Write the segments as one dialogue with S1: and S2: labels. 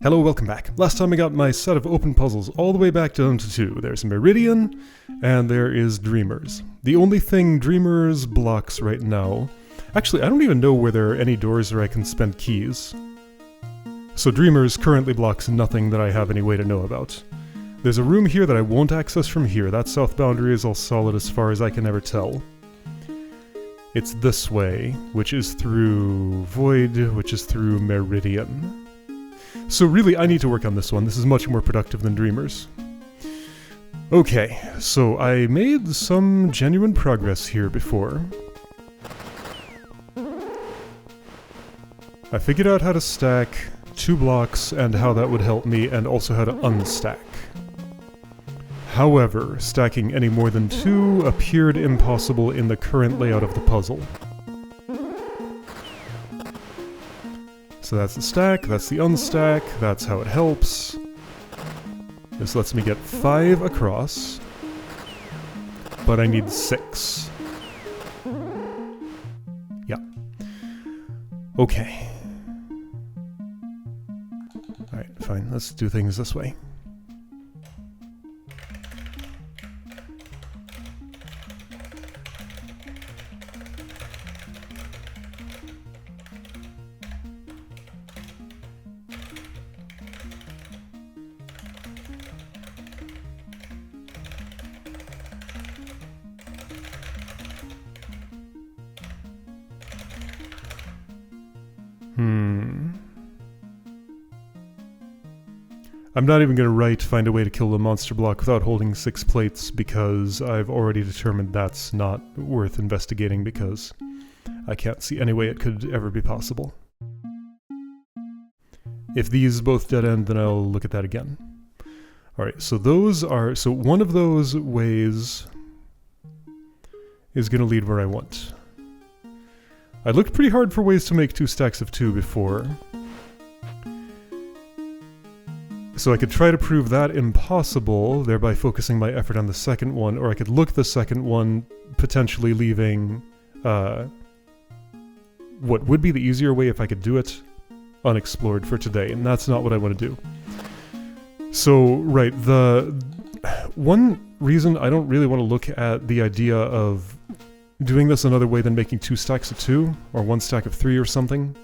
S1: Hello, welcome back. Last time I got my set of open puzzles all the way back down to 2. There's Meridian, and there is Dreamers. The only thing Dreamers blocks right now... Actually, I don't even know where there are any doors where I can spend keys. So Dreamers currently blocks nothing that I have any way to know about. There's a room here that I won't access from here. That south boundary is all solid as far as I can ever tell. It's this way, which is through Void, which is through Meridian. So really, I need to work on this one. This is much more productive than Dreamers. Okay, so I made some genuine progress here before. I figured out how to stack 2 blocks and how that would help me, and also how to unstack. However, stacking any more than 2 appeared impossible in the current layout of the puzzle. So that's the stack, that's the unstack, that's how it helps. This lets me get 5 across, but I need 6. Yeah. Okay. Alright, fine, let's do things this way. I'm not even going to find a way to kill the monster block without holding 6 plates, because I've already determined that's not worth investigating, because I can't see any way it could ever be possible. If these both dead end, then I'll look at that again. Alright, so so one of those ways is going to lead where I want. I looked pretty hard for ways to make 2 stacks of 2 before. So I could try to prove that impossible, thereby focusing my effort on the second one, or I could look the second one, potentially leaving what would be the easier way if I could do it unexplored for today, and that's not what I want to do. So, right, the one reason I don't really want to look at the idea of doing this another way than making 2 stacks of 2, or 1 stack of 3 or something,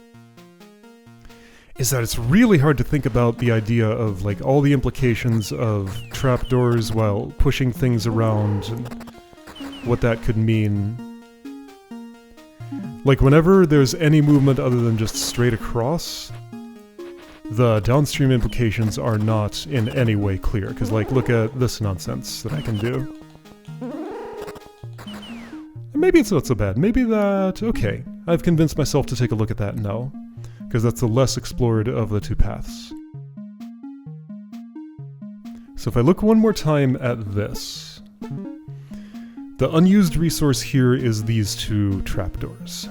S1: is that it's really hard to think about the idea of, like, all the implications of trapdoors while pushing things around and what that could mean. Like, whenever there's any movement other than just straight across, the downstream implications are not in any way clear, because, like, look at this nonsense that I can do. Maybe it's not so bad. Maybe that... okay, I've convinced myself to take a look at that now, because that's the less explored of the 2 paths. So if I look one more time at this, the unused resource here is these 2 trapdoors.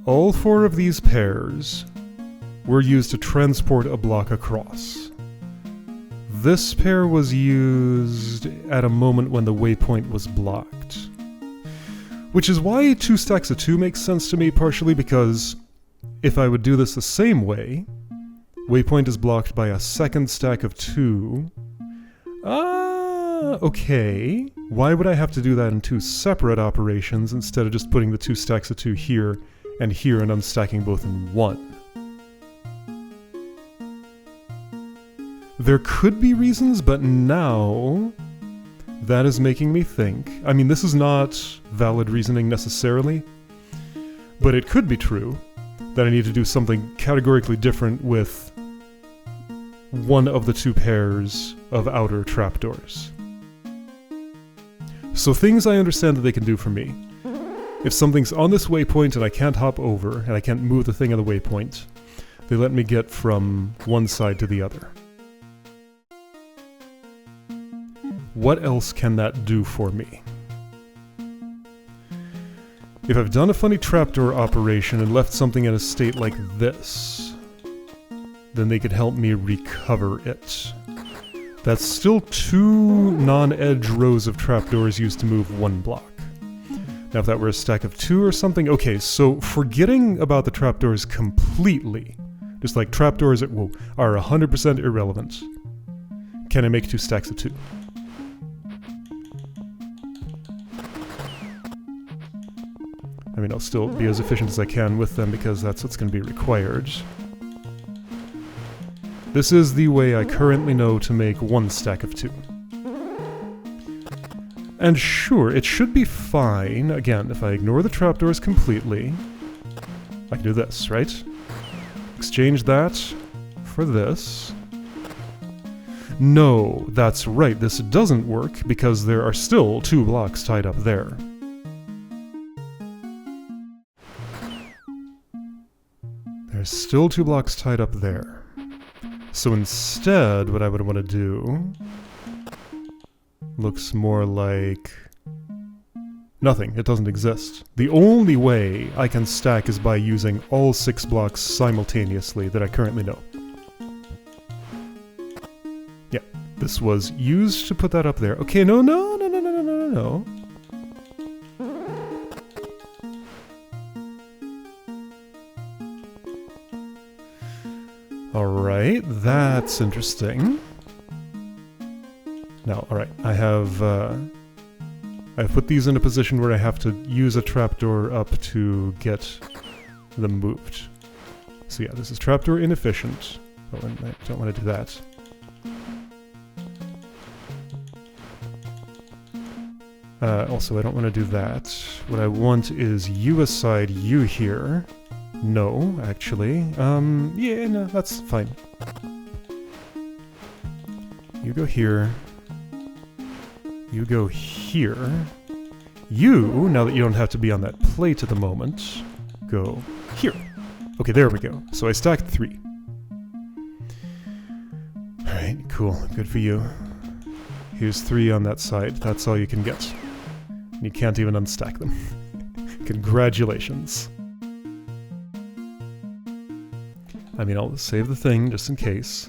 S1: All 4 of these pairs were used to transport a block across. This pair was used at a moment when the waypoint was blocked. Which is why 2 stacks of 2 makes sense to me, partially because if I would do this the same way, waypoint is blocked by a second stack of 2. Okay. Why would I have to do that in 2 separate operations instead of just putting the 2 stacks of 2 here and unstacking both in 1? There could be reasons, but now that is making me think. I mean, this is not valid reasoning necessarily, but it could be true that I need to do something categorically different with one of the 2 pairs of outer trapdoors. So things I understand that they can do for me. If something's on this waypoint and I can't hop over, and I can't move the thing on the waypoint, they let me get from one side to the other. What else can that do for me? If I've done a funny trapdoor operation and left something in a state like this, then they could help me recover it. That's still 2 non-edge rows of trapdoors used to move 1 block. Now if that were a stack of 2 or something... Okay, so forgetting about the trapdoors completely, just like trapdoors are 100% irrelevant. Can I make 2 stacks of 2? I mean, I'll still be as efficient as I can with them because that's what's going to be required. This is the way I currently know to make 1 stack of 2. And sure, it should be fine, again, if I ignore the trapdoors completely. I can do this, right? Exchange that for this. No, that's right, this doesn't work because there are still 2 blocks tied up there. There's still 2 blocks tied up there. So instead, what I would want to do looks more like nothing. It doesn't exist. The only way I can stack is by using all 6 blocks simultaneously that I currently know. Yeah, this was used to put that up there. Okay, no. Alright, that's interesting. Now, alright, I've put these in a position where I have to use a trapdoor up to get them moved. So yeah, this is trapdoor inefficient. Oh, and I don't want to do that. Also, I don't want to do that. What I want is you aside you here. No, actually. Yeah, no, that's fine. You go here. You go here. You, now that you don't have to be on that plate at the moment, go here. Okay, there we go. So I stacked 3. Alright, cool. Good for you. Here's 3 on that side. That's all you can get. And you can't even unstack them. Congratulations. I mean, I'll save the thing just in case.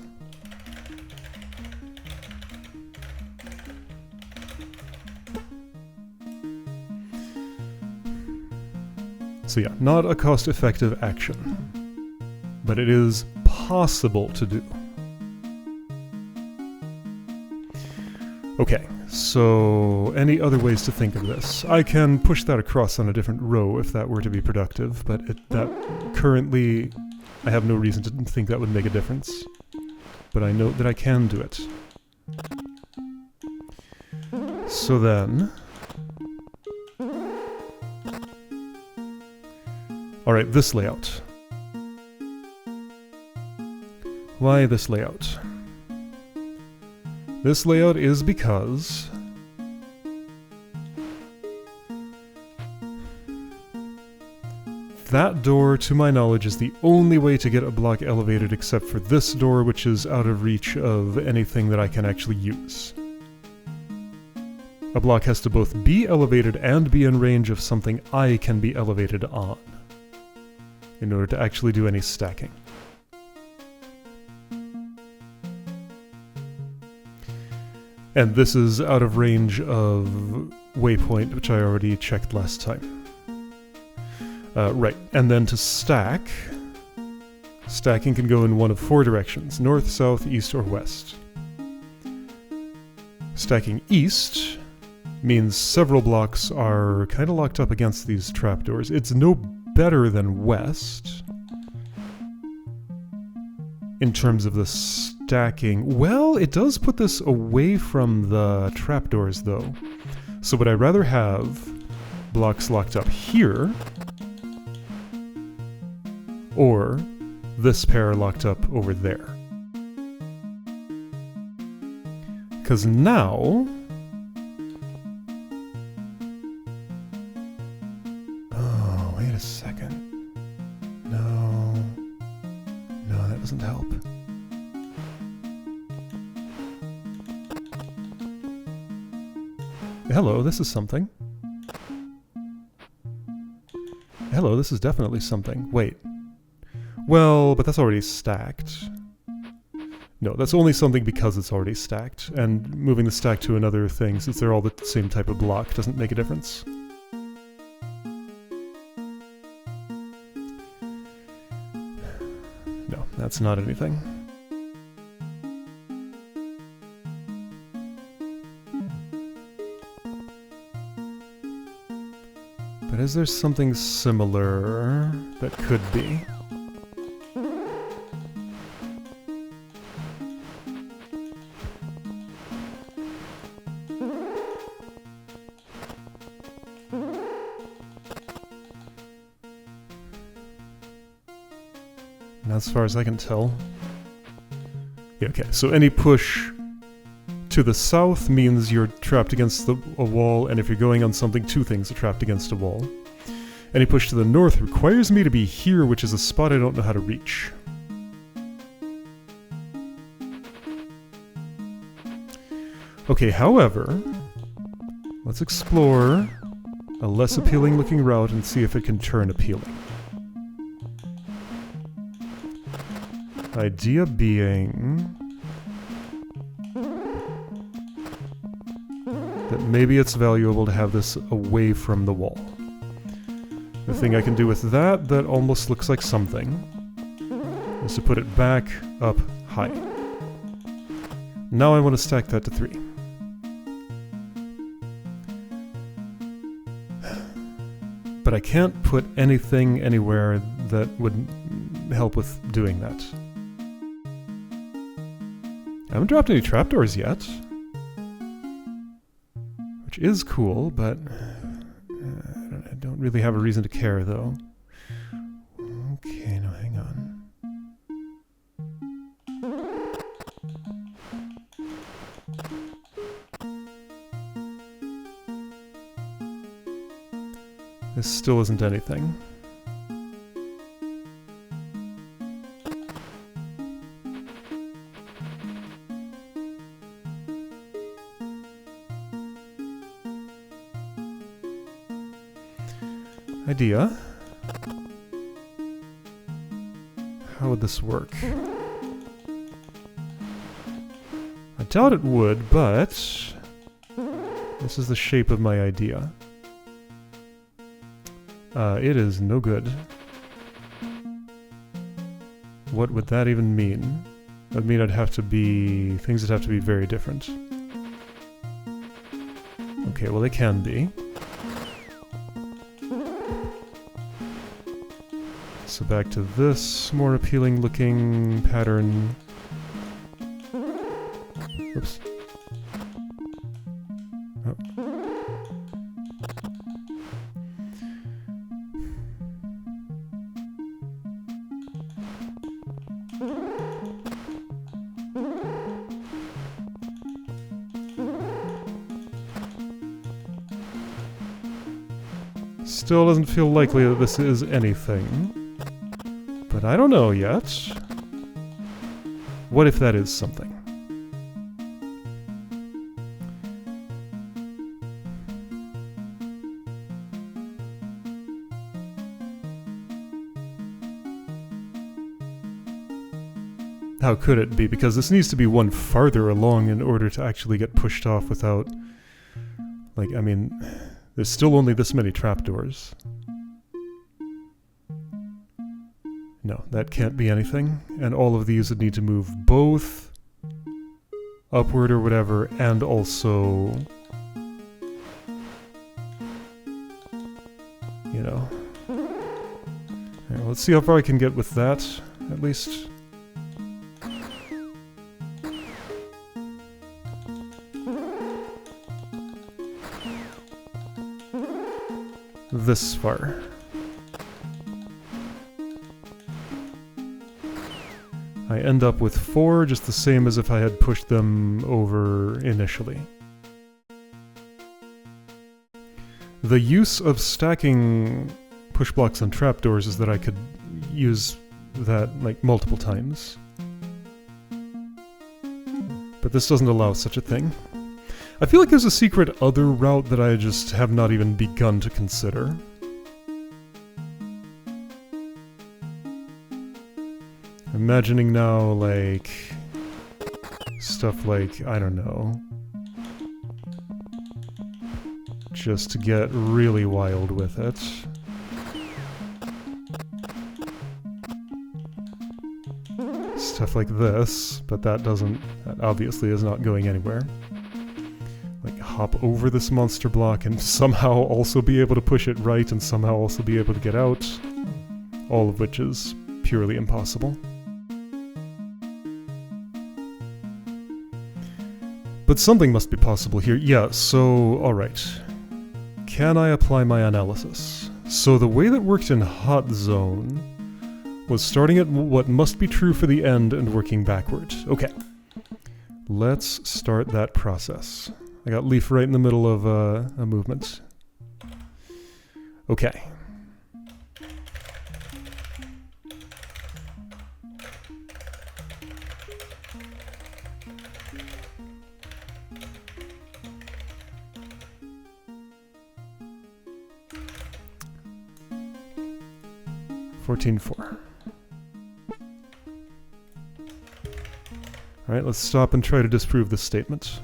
S1: So yeah, not a cost-effective action, but it is possible to do. Okay, so any other ways to think of this? I can push that across on a different row if that were to be productive, but that currently I have no reason to think that would make a difference. But I know that I can do it. So then... Alright, this layout. Why this layout? This layout is because that door, to my knowledge, is the only way to get a block elevated except for this door, which is out of reach of anything that I can actually use. A block has to both be elevated and be in range of something I can be elevated on in order to actually do any stacking. And this is out of range of waypoint, which I already checked last time. Right, and then to stack, stacking can go in one of 4 directions: north, south, east, or west. Stacking east means several blocks are kind of locked up against these trapdoors. It's no better than west in terms of the stacking. Well, it does put this away from the trapdoors, though. So would I rather have blocks locked up here, or this pair locked up over there? Because now... Oh, wait a second. No, that doesn't help. Hello, this is something. Hello, this is definitely something. Wait. Well, but that's already stacked. No, that's only something because it's already stacked, and moving the stack to another thing, since they're all the same type of block, doesn't make a difference. No, that's not anything. But is there something similar that could be? As far as I can tell. Yeah, okay, so any push to the south means you're trapped against a wall, and if you're going on something, two things are trapped against a wall. Any push to the north requires me to be here, which is a spot I don't know how to reach. Okay, however, let's explore a less appealing looking route and see if it can turn appealing. Idea being that maybe it's valuable to have this away from the wall. The thing I can do with that almost looks like something is to put it back up high. Now I want to stack that to 3. But I can't put anything anywhere that would help with doing that. I haven't dropped any trapdoors yet, which is cool, but I don't really have a reason to care, though. Okay, now hang on. This still isn't anything. Idea. How would this work? I doubt it would, but this is the shape of my idea. It is no good. What would that even mean? That would mean things would have to be very different. Okay, well they can be. So back to this more appealing looking pattern. Oops. Oh. Still doesn't feel likely that this is anything. But I don't know yet. What if that is something? How could it be? Because this needs to be one farther along in order to actually get pushed off without... Like, I mean, there's still only this many trapdoors. No, that can't be anything, and all of these would need to move both upward or whatever, and also, you know. Right, well, let's see how far I can get with that, at least. This far. I end up with 4, just the same as if I had pushed them over initially. The use of stacking push blocks on trapdoors is that I could use that, like, multiple times. But this doesn't allow such a thing. I feel like there's a secret other route that I just have not even begun to consider. Imagining now, like, Stuff like, I don't know, just to get really wild with it. Stuff like this, but that obviously is not going anywhere. Like, hop over this monster block and somehow also be able to push it right and somehow also be able to get out. All of which is purely impossible. But something must be possible here. Yeah, so, alright. Can I apply my analysis? So the way that worked in Hot Zone was starting at what must be true for the end and working backward. Okay. Let's start that process. I got Leaf right in the middle of a movement. Okay. $14.4. Alright, let's stop and try to disprove this statement.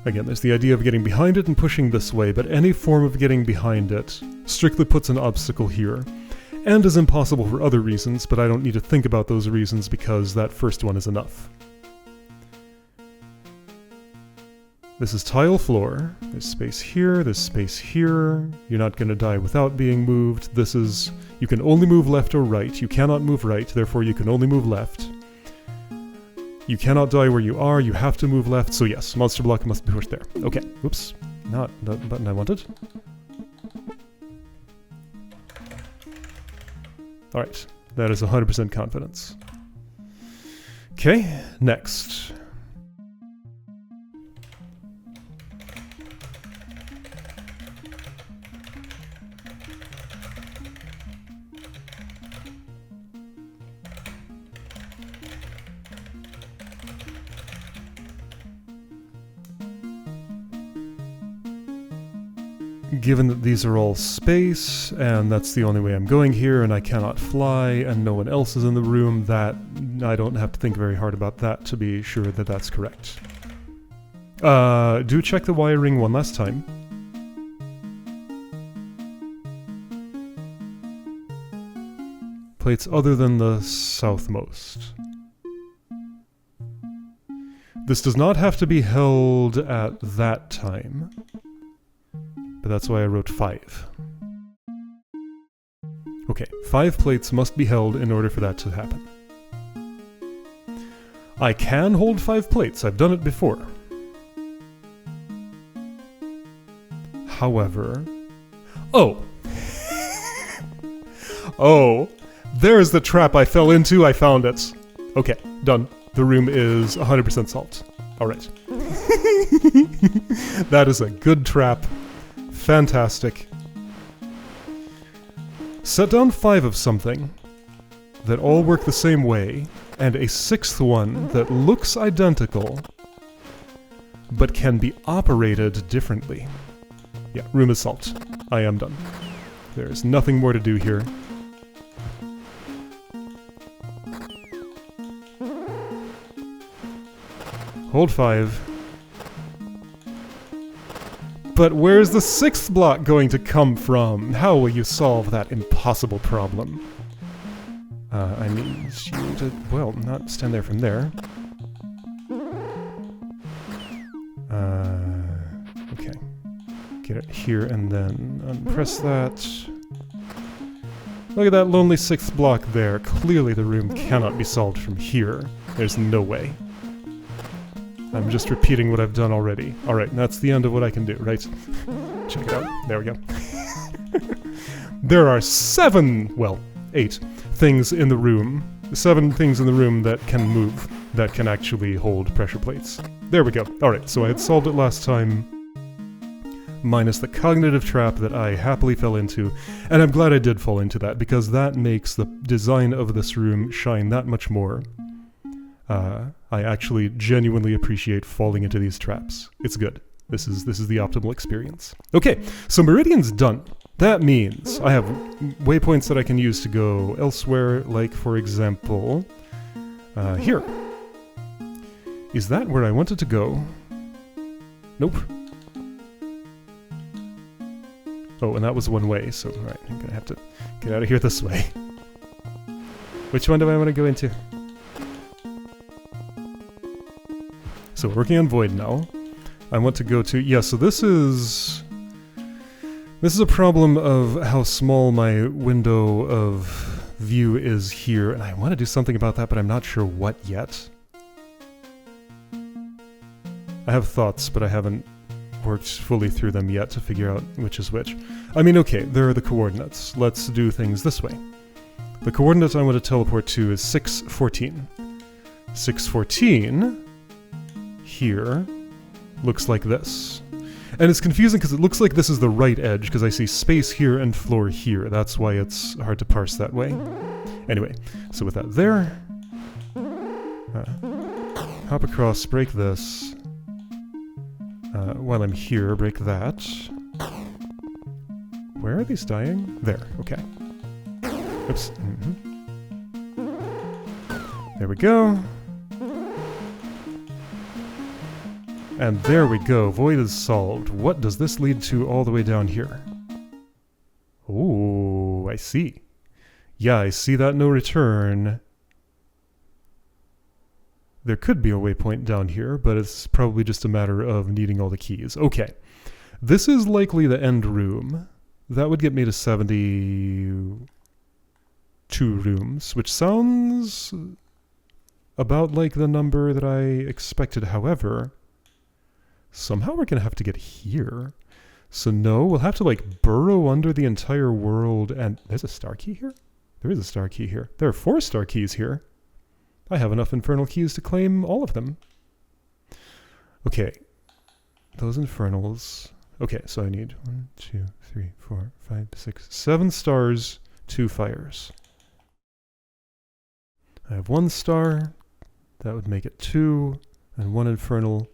S1: Again, there's the idea of getting behind it and pushing this way, but any form of getting behind it strictly puts an obstacle here, and is impossible for other reasons, but I don't need to think about those reasons because that first one is enough. This is tile floor. There's space here, there's space here. You're not going to die without being moved. This is... You can only move left or right. You cannot move right, therefore you can only move left. You cannot die where you are, you have to move left, so yes, monster block must be pushed there. Okay, oops. Not the button I wanted. Alright, that is 100% confidence. Okay, next. Given that these are all space, and that's the only way I'm going here, and I cannot fly, and no one else is in the room, that I don't have to think very hard about that to be sure that that's correct. Do check the wiring one last time. Plates other than the southmost. This does not have to be held at that time. But that's why I wrote 5. Okay, 5 plates must be held in order for that to happen. I can hold 5 plates, I've done it before. However... Oh! Oh! There's the trap I fell into, I found it! Okay, done. The room is 100% solved. Alright. That is a good trap. Fantastic. Set down 5 of something that all work the same way, and a 6th one that looks identical, but can be operated differently. Yeah, room is solved. I am done. There is nothing more to do here. Hold 5. But where's the 6th block going to come from? How will you solve that impossible problem? I need you to, well, not stand there from there. Okay. Get it here and then unpress that. Look at that lonely 6th block there. Clearly the room cannot be solved from here. There's no way. I'm just repeating what I've done already. Alright, that's the end of what I can do, right? Check it out. There we go. There are 7, well, 8 things in the room. 7 things in the room that can move, that can actually hold pressure plates. There we go. Alright, so I had solved it last time, minus the cognitive trap that I happily fell into, and I'm glad I did fall into that, because that makes the design of this room shine that much more. I actually genuinely appreciate falling into these traps. It's good. This is the optimal experience. Okay, so Meridian's done. That means I have waypoints that I can use to go elsewhere, like, for example, Here. Is that where I wanted to go? Nope. Oh, and that was one way, so alright, I'm gonna have to get out of here this way. Which one do I want to go into? So, working on Void now. I want to go to... Yeah, so this is a problem of how small my window of view is here, and I want to do something about that, but I'm not sure what yet. I have thoughts, but I haven't worked fully through them yet to figure out which is which. I mean, okay, there are the coordinates. Let's do things this way. The coordinate I want to teleport to is 614. 614 here looks like this. And it's confusing because it looks like this is the right edge because I see space here and floor here. That's why it's hard to parse that way. Anyway, so with that there, hop across, break this. While I'm here, break that. Where are these dying? There, okay. Oops. There we go. And there we go. Void is solved. What does this lead to all the way down here? Oh, I see. Yeah, I see that no return. There could be a waypoint down here, but it's probably just a matter of needing all the keys. Okay. This is likely the end room. That would get me to 72 rooms, which sounds about like the number that I expected. However, somehow we're going to have to get here. So no, we'll have to like burrow under the entire world. And there's a star key here? There is a star key here. There are 4 star keys here. I have enough infernal keys to claim all of them. Okay. Those infernals. Okay, so I need 1, 2, 3, 4, 5, 6, 7 stars, 2 fires. I have 1 star. That would make it 2. And 1 infernal.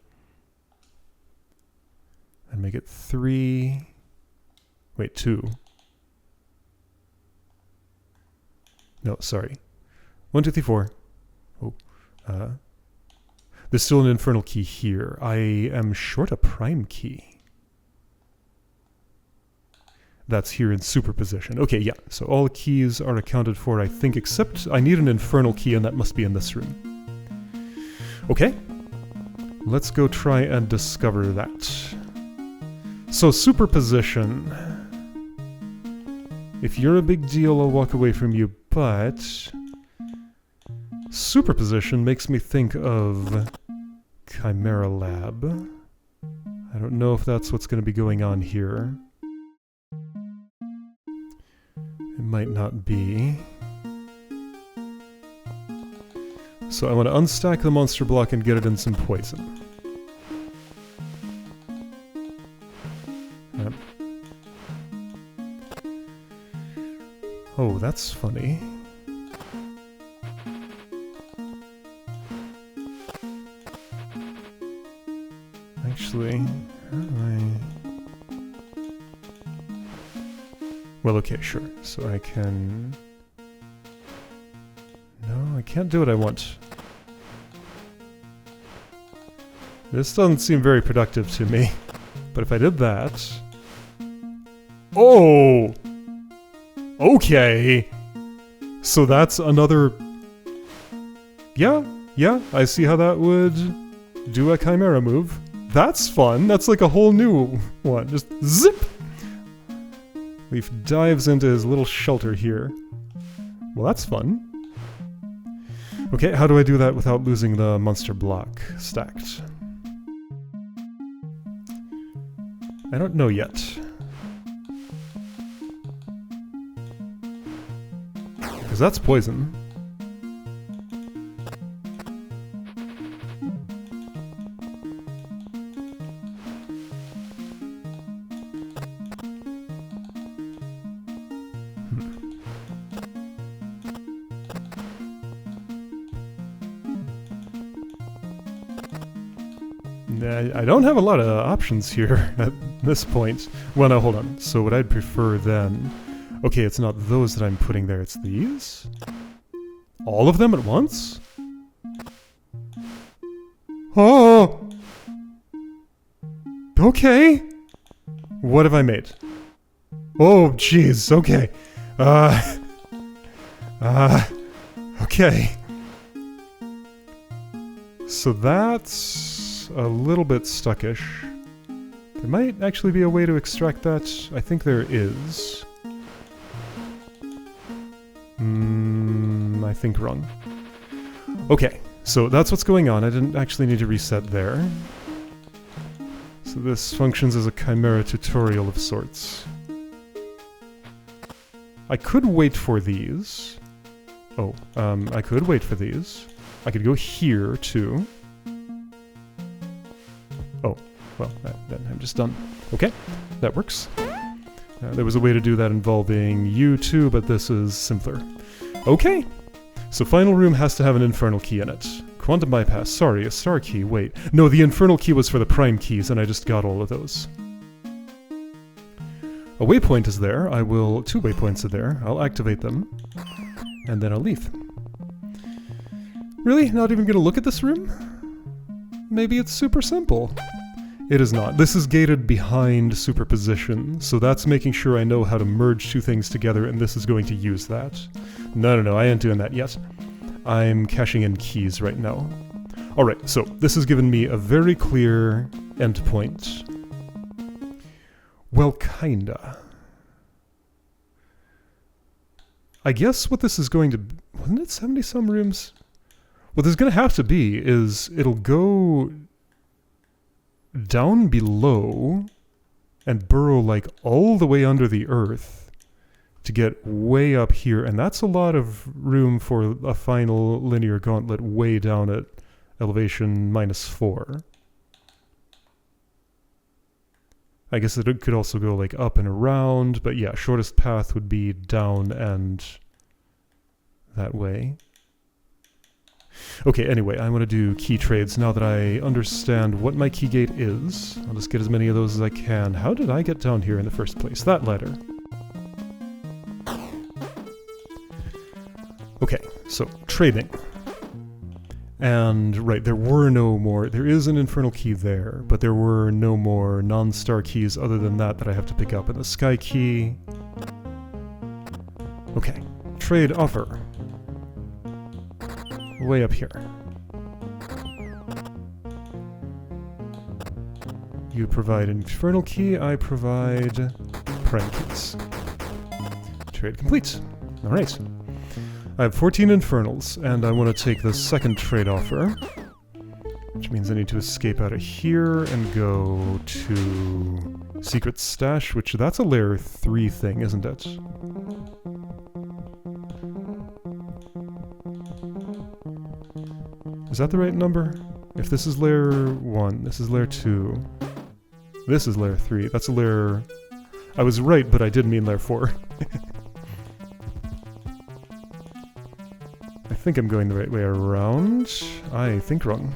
S1: And make it 3. Wait, 2. No, sorry. 1, 2, 3, 4. Oh, there's still an infernal key here. I am short a prime key. That's here in Superposition. Okay, yeah, so all keys are accounted for, I think, except I need an infernal key, and that must be in this room. Okay, let's go try and discover that. So, Superposition. If you're a big deal, I'll walk away from you, but... Superposition makes me think of Chimera Lab. I don't know if that's what's going to be going on here. It might not be. So I want to unstack the monster block and get it in some poison. Oh, that's funny. Actually, how do I... Well, okay, sure. So I can... No, I can't do what I want. This doesn't seem very productive to me. But if I did that... Oh! Okay! So that's another... Yeah, I see how that would do a Chimera move. That's fun. That's like a whole new one. Just zip! Leaf dives into his little shelter here. Well, that's fun. Okay, how do I do that without losing the monster block stacked? I don't know yet. Because that's poison. I don't have a lot of options here at this point. Well, no, hold on. So what I'd prefer then... Okay, it's not those that I'm putting there, it's these? All of them at once? Oh! Okay. What have I made? Oh, jeez, okay. Okay. So that's a little bit stuckish. There might actually be a way to extract that. I think there is. I think wrong. Okay, so that's what's going on. I didn't actually need to reset there. So this functions as a chimera tutorial of sorts. I could wait for these. Oh, I could wait for these. I could go here, too. Oh, well, then I'm just done. Okay, that works. There was a way to do that involving you, too, but this is simpler. Okay, so final room has to have an infernal key in it. Quantum bypass, sorry, a star key, wait. No, the infernal key was for the prime keys, and I just got all of those. A waypoint is there. Two waypoints are there. I'll activate them, and then I'll leave. Really? Not even gonna look at this room? Maybe it's super simple. It is not. This is gated behind superposition, so that's making sure I know how to merge two things together, and this is going to use that. No, I ain't doing that yet. I'm cashing in keys right now. Alright, so this has given me a very clear endpoint. Well, kinda. I guess what this is going to... Wasn't it 70-some rooms? What there's going to have to be is it'll go down below and burrow like all the way under the earth to get way up here, and that's a lot of room for a final linear gauntlet way down at elevation -4. I guess it could also go like up and around, but yeah, shortest path would be down and that way. Okay, anyway, I want to do key trades now that I understand what my key gate is. I'll just get as many of those as I can. How did I get down here in the first place? That ladder. Okay, so trading. And, right, there were no more... There is an infernal key there, but there were no more non-star keys other than that I have to pick up. And the sky key... Okay, trade offer. Way up here. You provide an infernal key, I provide prime keys. Trade complete. Alright. I have 14 infernals, and I want to take the second trade offer, which means I need to escape out of here and go to Secret Stash, which that's a layer 3 thing, isn't it? Is that the right number? If this is layer 1, this is layer 2, this is layer 3, that's a layer... I was right, but I did mean layer 4. I think I'm going the right way around. I think wrong.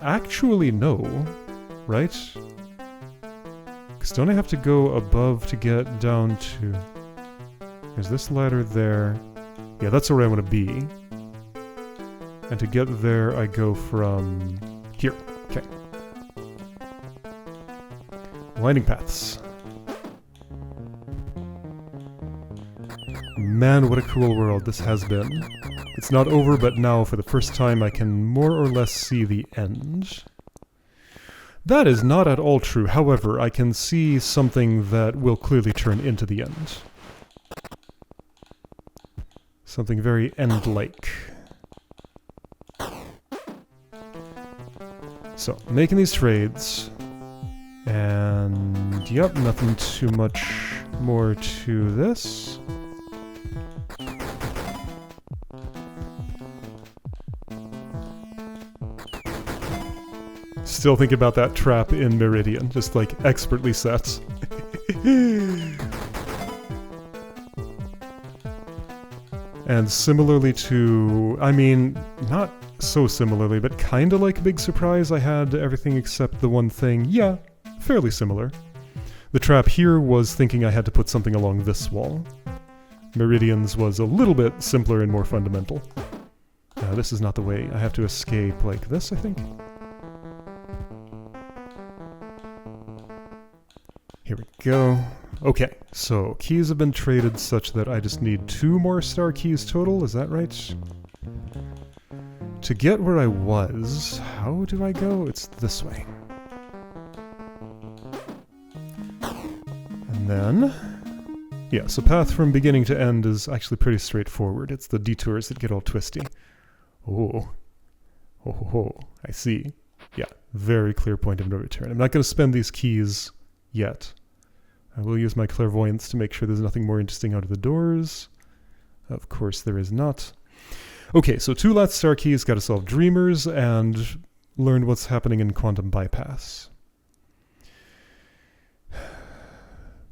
S1: Actually no, right? Because don't I have to go above to get down to... There's this ladder there. Yeah, that's where I want to be. And to get there, I go from here. Okay. Winding paths. Man, what a cool world this has been. It's not over, but now, for the first time, I can more or less see the end. That is not at all true. However, I can see something that will clearly turn into the end. Something very end-like. So, making these trades, and yep, nothing too much more to this. Still thinking about that trap in Meridian, just like expertly set. And similarly to, I mean, not so similarly, but kinda like Big Surprise, I had everything except the one thing. Yeah, fairly similar. The trap here was thinking I had to put something along this wall. Meridian's was a little bit simpler and more fundamental. No, this is not the way. I have to escape like this, I think. Here we go. Okay, so keys have been traded such that I just need 2 more star keys total, is that right? To get where I was, how do I go? It's this way. And then... yeah, so path from beginning to end is actually pretty straightforward. It's the detours that get all twisty. Oh. Oh, I see. Yeah, very clear point of no return. I'm not going to spend these keys yet. I will use my clairvoyance to make sure there's nothing more interesting out of the doors. Of course there is not. Okay, so 2 last star keys, got to solve Dreamers, and learn what's happening in Quantum Bypass.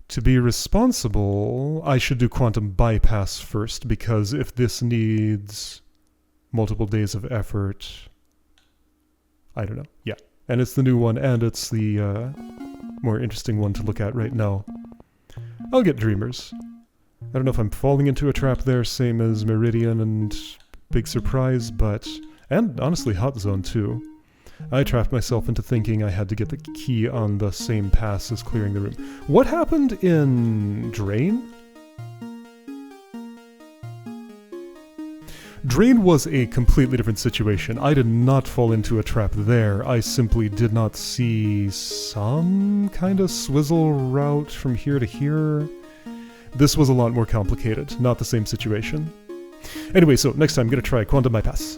S1: To be responsible, I should do Quantum Bypass first, because if this needs multiple days of effort... I don't know. Yeah. And it's the new one, and it's the more interesting one to look at right now. I'll get Dreamers. I don't know if I'm falling into a trap there, same as Meridian and Big Surprise, but... and honestly Hot Zone too. I trapped myself into thinking I had to get the key on the same pass as clearing the room. What happened in Drain? Drain was a completely different situation. I did not fall into a trap there. I simply did not see some kind of swizzle route from here to here. This was a lot more complicated. Not the same situation. Anyway, so next time I'm going to try Quantum Bypass.